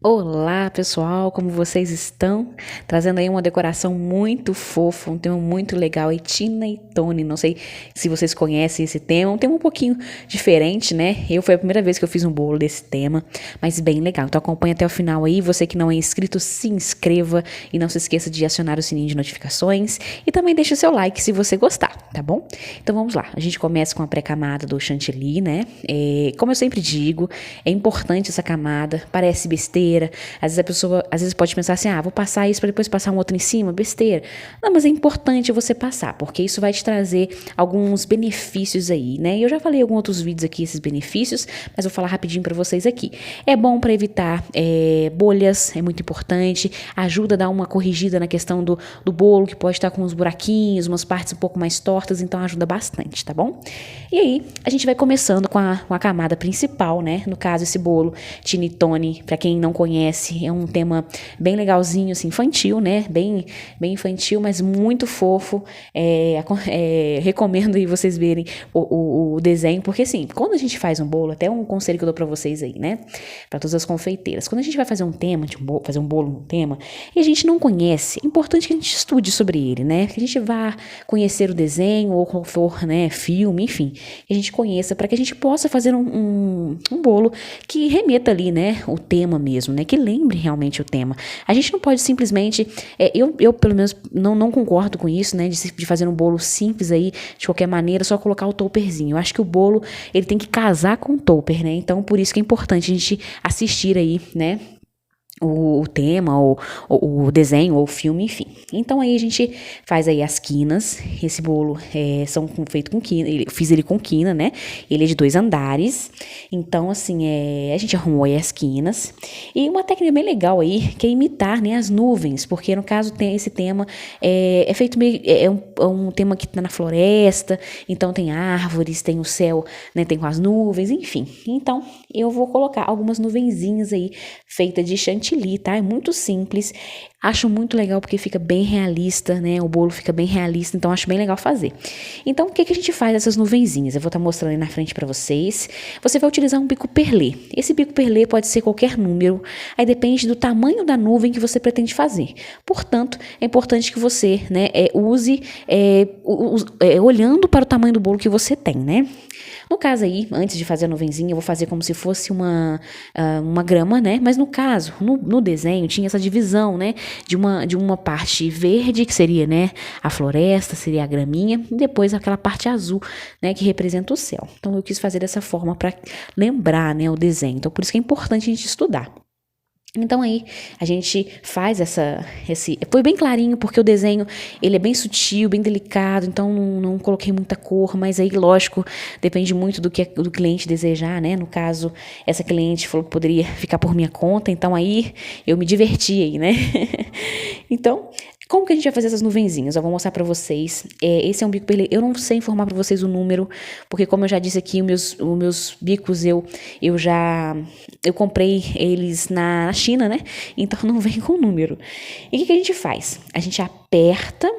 Olá, pessoal, como vocês estão? Trazendo aí uma decoração muito fofa, um tema muito legal aí, Tina e Tony. Não sei se vocês conhecem esse tema, um tema um pouquinho diferente, né? Foi a primeira vez que eu fiz um bolo desse tema, mas bem legal. Então acompanha até o final aí. Você que não é inscrito, se inscreva e não se esqueça de acionar o sininho de notificações e também deixa o seu like se você gostar, tá bom? Então vamos lá. A gente começa com a pré-camada do chantilly, né? Como eu sempre digo, é importante essa camada. Parece besteira. Às vezes a pessoa, pode pensar assim, vou passar isso para depois passar um outro em cima, besteira. Não, mas é importante você passar, porque isso vai te trazer alguns benefícios aí, né? E eu já falei em alguns outros vídeos aqui esses benefícios, mas vou falar rapidinho para vocês aqui. É bom para evitar bolhas, é muito importante, ajuda a dar uma corrigida na questão do bolo, que pode estar com uns buraquinhos, umas partes um pouco mais tortas, então ajuda bastante, tá bom? E aí, a gente vai começando com a camada principal, né? No caso, esse bolo Tina e Tony, para quem não conhece, é um tema bem legalzinho, assim, infantil, né? Bem infantil, mas muito fofo. Recomendo aí vocês verem o desenho, porque assim, quando a gente faz um bolo, até um conselho que eu dou pra vocês aí, né? Pra todas as confeiteiras. Quando a gente vai fazer um tema, fazer um bolo num tema, e a gente não conhece, é importante que a gente estude sobre ele, né? Que a gente vá conhecer o desenho, ou qual for, né, filme, enfim, que a gente conheça, para que a gente possa fazer um bolo que remeta ali, né, o tema mesmo, né, que lembre realmente o tema. A gente não pode simplesmente, eu pelo menos não concordo com isso, né, de fazer um bolo simples aí, de qualquer maneira, só colocar o topperzinho. Eu acho que o bolo, ele tem que casar com o topper, né, então por isso que é importante a gente assistir aí, né, o tema, o desenho, ou o filme, enfim. Então aí a gente faz aí as quinas. Esse bolo são feito com quina, fiz ele com quina, né? Ele é de 2 andares. Então assim, a gente arrumou aí as quinas. E uma técnica bem legal aí, que é imitar, né, as nuvens, porque no caso tem esse tema, é feito meio, um tema que tá na floresta, então tem árvores, tem o céu, né, tem com as nuvens, enfim. Então eu vou colocar algumas nuvenzinhas aí, feita de chantilly, tá? É muito simples, acho muito legal porque fica bem realista, né? O bolo fica bem realista, então acho bem legal fazer. Então, o que a gente faz dessas nuvenzinhas? Eu vou estar mostrando aí na frente para vocês. Você vai utilizar um bico perlê. Esse bico perlê pode ser qualquer número, aí depende do tamanho da nuvem que você pretende fazer. Portanto, é importante que você, né, use olhando para o tamanho do bolo que você tem, né? No caso aí, antes de fazer a nuvenzinha, eu vou fazer como se fosse uma grama, né? Mas no caso, no desenho, tinha essa divisão, né? De uma parte verde, que seria, né, a floresta, seria a graminha, e depois aquela parte azul, né, que representa o céu. Então eu quis fazer dessa forma para lembrar, né, o desenho. Então por isso que é importante a gente estudar. Então aí a gente faz foi bem clarinho, porque o desenho, ele é bem sutil, bem delicado, então não coloquei muita cor, mas aí lógico, depende muito do que do cliente desejar, né? No caso, essa cliente falou que poderia ficar por minha conta, então aí eu me diverti aí, né? Então, como que a gente vai fazer essas nuvenzinhas? Eu vou mostrar pra vocês. Esse é um bico perlê. Eu não sei informar pra vocês o número, porque como eu já disse aqui, os meus bicos eu comprei eles na China, né? Então não vem com número. E o que a gente faz? A gente aperta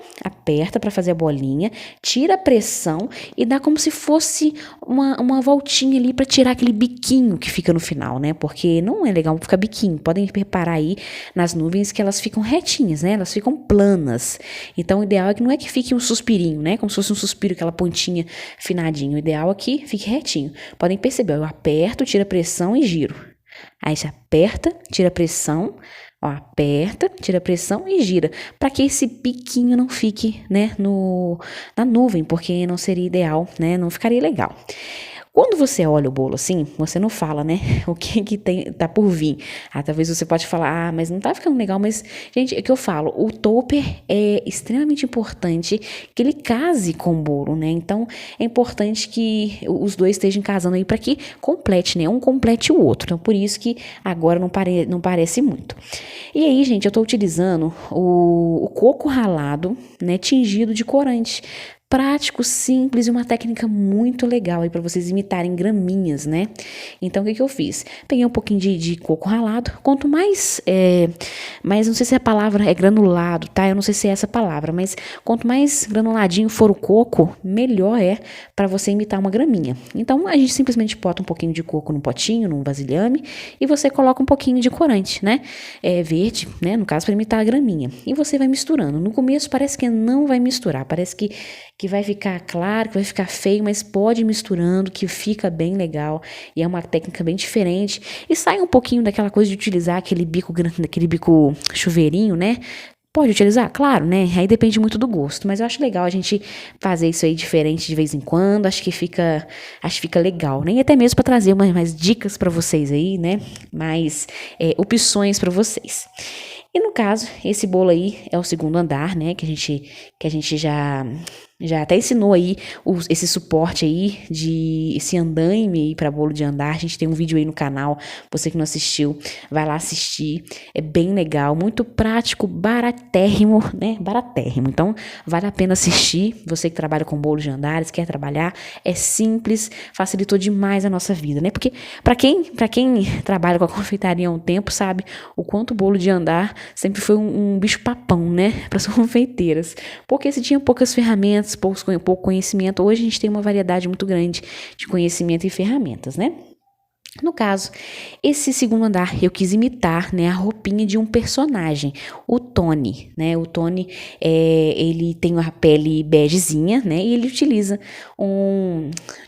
para fazer a bolinha, tira a pressão e dá como se fosse uma voltinha ali para tirar aquele biquinho que fica no final, né? Porque não é legal ficar biquinho. Podem reparar aí nas nuvens que elas ficam retinhas, né? Elas ficam planas. Então o ideal é que não é que fique um suspirinho, né? Como se fosse um suspiro, aquela pontinha afinadinha. O ideal é que fique retinho. Podem perceber, eu aperto, tiro a pressão e giro. Aí você aperta, tira a pressão, aperta, tira a pressão e gira, para que esse piquinho não fique, né, na nuvem, porque não seria ideal, né, não ficaria legal. Quando você olha o bolo assim, você não fala, né, o que tá por vir. Talvez você pode falar, mas não tá ficando legal, mas, gente, é que eu falo, o topper é extremamente importante que ele case com o bolo, né, então é importante que os dois estejam casando aí para que complete, né, um complete o outro, então por isso que agora não parece muito. E aí, gente, eu tô utilizando o coco ralado, né, tingido de corante, prático, simples e uma técnica muito legal aí para vocês imitarem graminhas, né? Então, o que eu fiz? Peguei um pouquinho de coco ralado. Quanto mais, mas não sei se a palavra é granulado, tá? Eu não sei se é essa palavra, mas quanto mais granuladinho for o coco, melhor é para você imitar uma graminha. Então, a gente simplesmente bota um pouquinho de coco num potinho, num vasilhame, e você coloca um pouquinho de corante, né? Verde, né? No caso, para imitar a graminha. E você vai misturando. No começo parece que não vai misturar, parece que vai ficar claro, que vai ficar feio, mas pode ir misturando, que fica bem legal. E é uma técnica bem diferente. E sai um pouquinho daquela coisa de utilizar aquele bico chuveirinho, né? Pode utilizar? Claro, né? Aí depende muito do gosto. Mas eu acho legal a gente fazer isso aí diferente de vez em quando. Acho que fica legal, né? E até mesmo para trazer mais dicas para vocês aí, né? Mais opções para vocês. E no caso, esse bolo aí é o segundo andar, né? Que a gente já até ensinou aí esse suporte aí, esse andaime aí para bolo de andar. A gente tem um vídeo aí no canal, você que não assistiu, vai lá assistir. É bem legal, muito prático, baratérrimo, né? Baratérrimo. Então, vale a pena assistir. Você que trabalha com bolo de andares, quer trabalhar, é simples, facilitou demais a nossa vida, né? Porque para quem trabalha com a confeitaria há um tempo, sabe o quanto o bolo de andar sempre foi um bicho-papão, né? Para as confeiteiras. Porque se tinha poucas ferramentas, pouco conhecimento, hoje a gente tem uma variedade muito grande de conhecimento e ferramentas, né? No caso, esse segundo andar eu quis imitar, né, a roupinha de um personagem, o Tony, né? O Tony, ele tem uma pele begezinha, né? E ele utiliza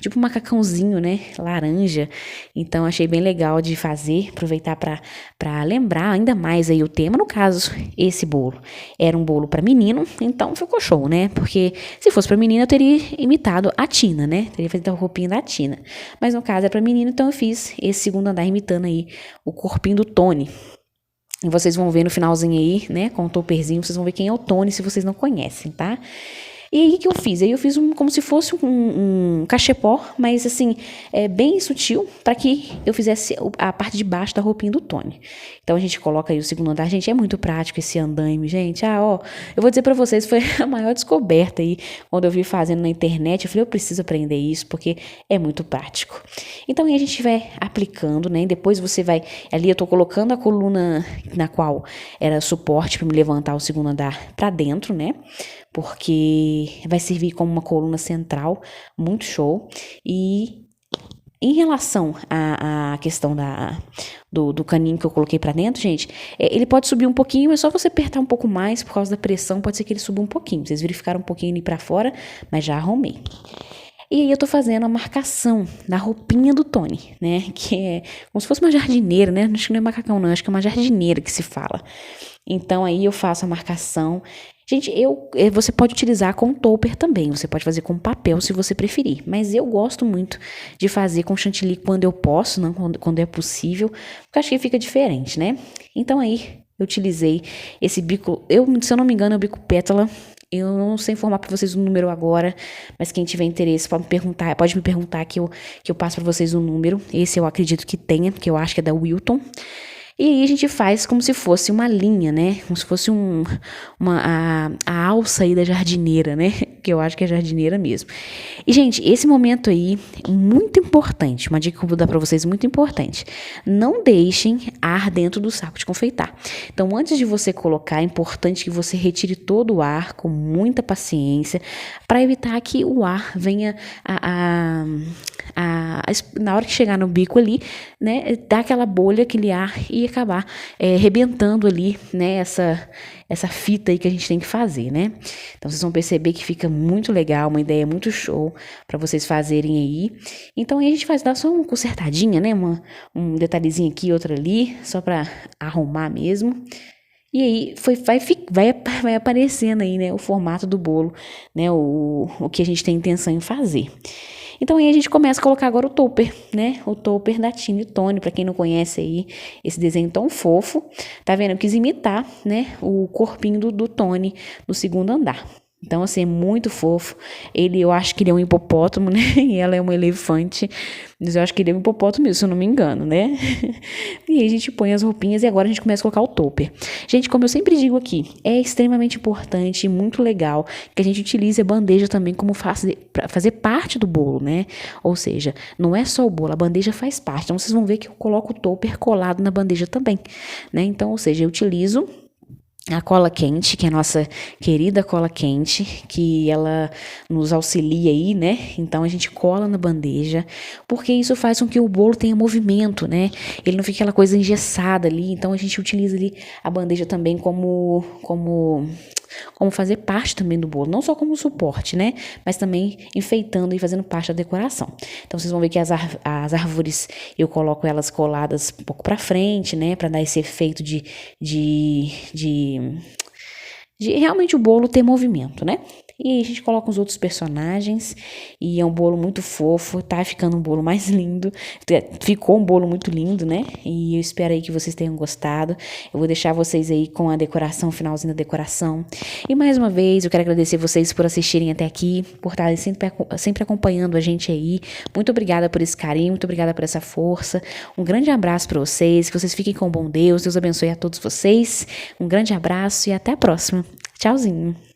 tipo um macacãozinho, né, laranja. Então achei bem legal de fazer, aproveitar para lembrar ainda mais aí o tema. No caso, esse bolo era um bolo para menino, então ficou show, né? Porque se fosse para menina eu teria imitado a Tina, né? Teria feito a roupinha da Tina. Mas no caso é para menino, então eu fiz esse segundo andar imitando aí o corpinho do Tony. E vocês vão ver no finalzinho aí, né, com o toperzinho, vocês vão ver quem é o Tony, se vocês não conhecem, tá? E aí, o que eu fiz? Aí eu fiz como se fosse um cachepó, mas assim, bem sutil, para que eu fizesse a parte de baixo da roupinha do Tony. Então, a gente coloca aí o segundo andar. Gente, é muito prático esse andaime, gente. Eu vou dizer para vocês, foi a maior descoberta aí, quando eu vi fazendo na internet. Eu falei, eu preciso aprender isso, porque é muito prático. Então, aí a gente vai aplicando, né? E depois você vai, ali eu tô colocando a coluna na qual era suporte para me levantar o segundo andar para dentro, né? Porque vai servir como uma coluna central, muito show. E em relação à questão do caninho que eu coloquei pra dentro, gente, ele pode subir um pouquinho, é só você apertar um pouco mais, por causa da pressão, pode ser que ele suba um pouquinho. Vocês verificaram um pouquinho ali pra fora, mas já arrumei. E aí eu tô fazendo a marcação da roupinha do Tony, né, que é como se fosse uma jardineira, né, acho que não é macacão não, acho que é uma jardineira que se fala. Então aí eu faço a marcação. Gente, você pode utilizar com topper também, você pode fazer com papel se você preferir, mas eu gosto muito de fazer com chantilly quando eu posso, não quando é possível, porque acho que fica diferente, né? Então aí eu utilizei esse bico, se eu não me engano é o bico pétala. Eu não sei informar para vocês o número agora, mas quem tiver interesse pode me perguntar que eu passo para vocês o número. Esse eu acredito que tenha, porque eu acho que é da Wilton. E aí a gente faz como se fosse uma linha, né? Como se fosse a alça aí da jardineira, né? Que eu acho que é jardineira mesmo. E, gente, esse momento aí, muito importante. Uma dica que eu vou dar pra vocês, muito importante. Não deixem ar dentro do saco de confeitar. Então, antes de você colocar, é importante que você retire todo o ar com muita paciência, para evitar que o ar venha na hora que chegar no bico ali, né, dar aquela bolha, aquele ar e acabar rebentando ali, né, essa fita aí que a gente tem que fazer, né? Então vocês vão perceber que fica muito legal, uma ideia muito show para vocês fazerem aí. Então aí a gente dá só uma consertadinha, né, um detalhezinho aqui, outro ali, só para arrumar mesmo. E aí vai aparecendo aí, né, o formato do bolo, né, o que a gente tem intenção em fazer. Então aí a gente começa a colocar agora o topper, né? O topper da Tina e Tony, pra quem não conhece aí esse desenho tão fofo. Tá vendo? Eu quis imitar, né, o corpinho do Tony no segundo andar. Então, assim, é muito fofo. Eu acho que ele é um hipopótamo, né? E ela é um elefante. Mas eu acho que ele é um hipopótamo mesmo, se eu não me engano, né? E aí a gente põe as roupinhas e agora a gente começa a colocar o topper. Gente, como eu sempre digo aqui, é extremamente importante e muito legal que a gente utilize a bandeja também como para fazer parte do bolo, né? Ou seja, não é só o bolo, a bandeja faz parte. Então, vocês vão ver que eu coloco o topper colado na bandeja também, né? Então, ou seja, eu utilizo a cola quente, que é a nossa querida cola quente, que ela nos auxilia aí, né? Então a gente cola na bandeja, porque isso faz com que o bolo tenha movimento, né? Ele não fique aquela coisa engessada ali. Então a gente utiliza ali a bandeja também como fazer parte também do bolo, não só como suporte, né? Mas também enfeitando e fazendo parte da decoração. Então vocês vão ver que as árvores eu coloco elas coladas um pouco para frente, né? Para dar esse efeito de realmente o bolo ter movimento, né? E aí a gente coloca os outros personagens e é um bolo muito fofo, tá ficando um bolo mais lindo, ficou um bolo muito lindo, né? E eu espero aí que vocês tenham gostado. Eu vou deixar vocês aí com a decoração, finalzinho da decoração. E mais uma vez, eu quero agradecer vocês por assistirem até aqui, por estarem sempre acompanhando a gente aí. Muito obrigada por esse carinho, muito obrigada por essa força. Um grande abraço para vocês, que vocês fiquem com o bom Deus. Deus abençoe a todos vocês. Um grande abraço e até a próxima. Tchauzinho.